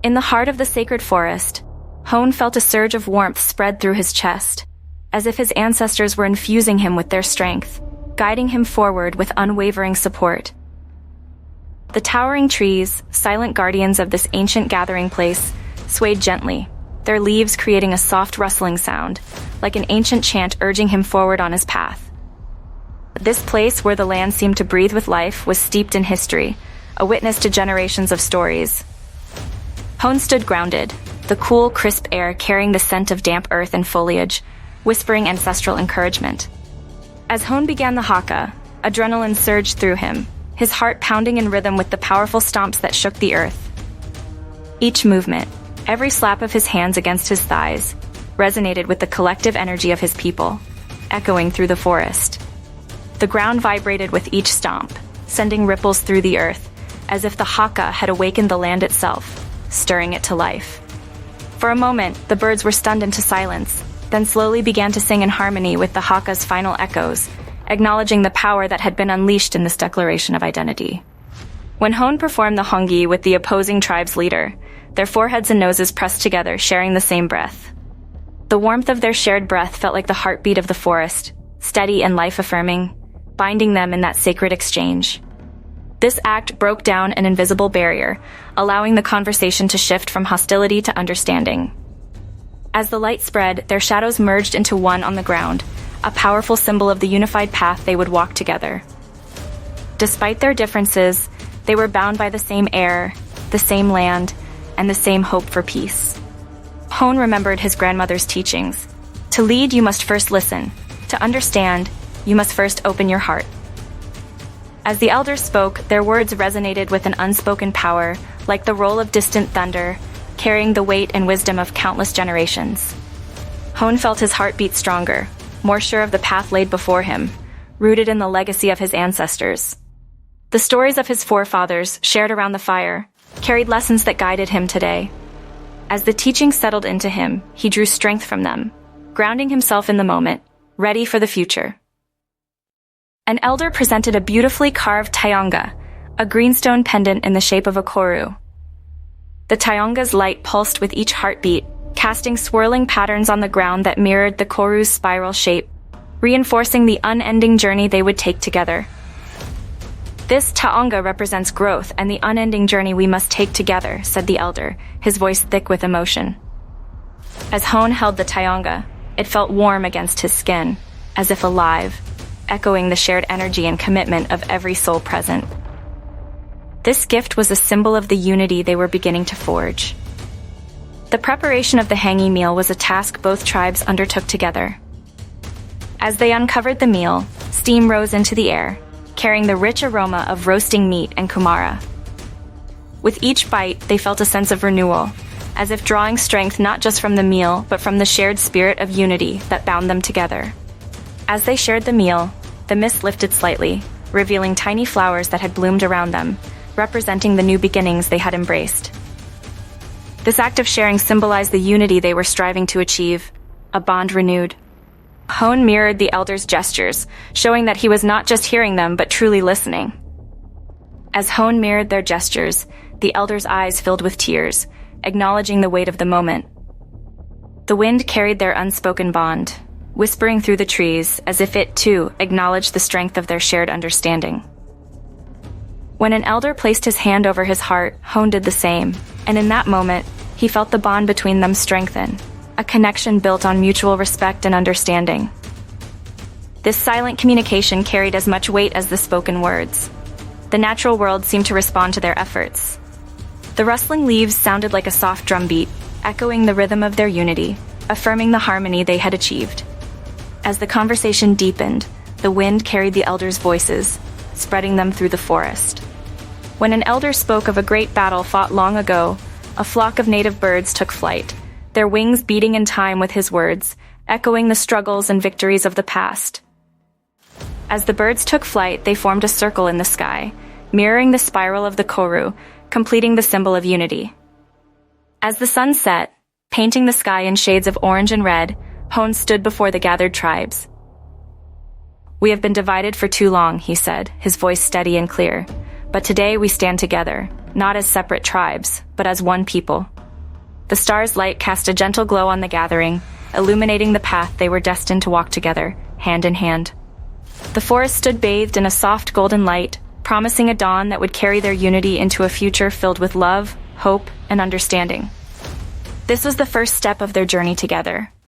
In the heart of the sacred forest, Hone felt a surge of warmth spread through his chest, as if his ancestors were infusing him with their strength, guiding him forward with unwavering support. The towering trees, silent guardians of this ancient gathering place, swayed gently, their leaves creating a soft rustling sound, like an ancient chant urging him forward on his path. This place, where the land seemed to breathe with life, was steeped in history, a witness to generations of stories. Hone stood grounded, the cool, crisp air carrying the scent of damp earth and foliage, whispering ancestral encouragement. As Hone began the Haka, adrenaline surged through him, his heart pounding in rhythm with the powerful stomps that shook the earth. Each movement, every slap of his hands against his thighs, resonated with the collective energy of his people, echoing through the forest. The ground vibrated with each stomp, sending ripples through the earth, as if the Haka had awakened the land itself, stirring it to life. For a moment, the birds were stunned into silence, then slowly began to sing in harmony with the Haka's final echoes, acknowledging the power that had been unleashed in this declaration of identity. When Hone performed the Hongi with the opposing tribe's leader, their foreheads and noses pressed together, sharing the same breath. The warmth of their shared breath felt like the heartbeat of the forest, steady and life-affirming, binding them in that sacred exchange. This act broke down an invisible barrier, allowing the conversation to shift from hostility to understanding. As the light spread, their shadows merged into one on the ground, a powerful symbol of the unified path they would walk together. Despite their differences, they were bound by the same air, the same land, and the same hope for peace. Hone remembered his grandmother's teachings. To lead, you must first listen. To understand, you must first open your heart. As the elders spoke, their words resonated with an unspoken power, like the roll of distant thunder, carrying the weight and wisdom of countless generations. Hone felt his heart beat stronger, more sure of the path laid before him, rooted in the legacy of his ancestors. The stories of his forefathers, shared around the fire, carried lessons that guided him today. As the teachings settled into him, he drew strength from them, grounding himself in the moment, ready for the future. An elder presented a beautifully carved taonga, a greenstone pendant in the shape of a koru. The taonga's light pulsed with each heartbeat, casting swirling patterns on the ground that mirrored the koru's spiral shape, reinforcing the unending journey they would take together. This taonga represents growth and the unending journey we must take together, said the elder, his voice thick with emotion. As Hone held the taonga, it felt warm against his skin, as if alive, echoing the shared energy and commitment of every soul present. This gift was a symbol of the unity they were beginning to forge. The preparation of the hangi meal was a task both tribes undertook together. As they uncovered the meal, steam rose into the air, carrying the rich aroma of roasting meat and kumara. With each bite, they felt a sense of renewal, as if drawing strength not just from the meal, but from the shared spirit of unity that bound them together. As they shared the meal, the mist lifted slightly, revealing tiny flowers that had bloomed around them, representing the new beginnings they had embraced. This act of sharing symbolized the unity they were striving to achieve, a bond renewed. Hone mirrored the elders' gestures, showing that he was not just hearing them, but truly listening. As Hone mirrored their gestures, the elders' eyes filled with tears, acknowledging the weight of the moment. The wind carried their unspoken bond, whispering through the trees as if it, too, acknowledged the strength of their shared understanding. When an elder placed his hand over his heart, Hone did the same, and in that moment, he felt the bond between them strengthen, a connection built on mutual respect and understanding. This silent communication carried as much weight as the spoken words. The natural world seemed to respond to their efforts. The rustling leaves sounded like a soft drumbeat, echoing the rhythm of their unity, affirming the harmony they had achieved. As the conversation deepened, the wind carried the elders' voices, spreading them through the forest. When an elder spoke of a great battle fought long ago, a flock of native birds took flight, their wings beating in time with his words, echoing the struggles and victories of the past. As the birds took flight, they formed a circle in the sky, mirroring the spiral of the koru, completing the symbol of unity. As the sun set, painting the sky in shades of orange and red, Hone stood before the gathered tribes. "We have been divided for too long," he said, his voice steady and clear. "But today we stand together, not as separate tribes, but as one people." The star's light cast a gentle glow on the gathering, illuminating the path they were destined to walk together, hand in hand. The forest stood bathed in a soft golden light, promising a dawn that would carry their unity into a future filled with love, hope, and understanding. This was the first step of their journey together,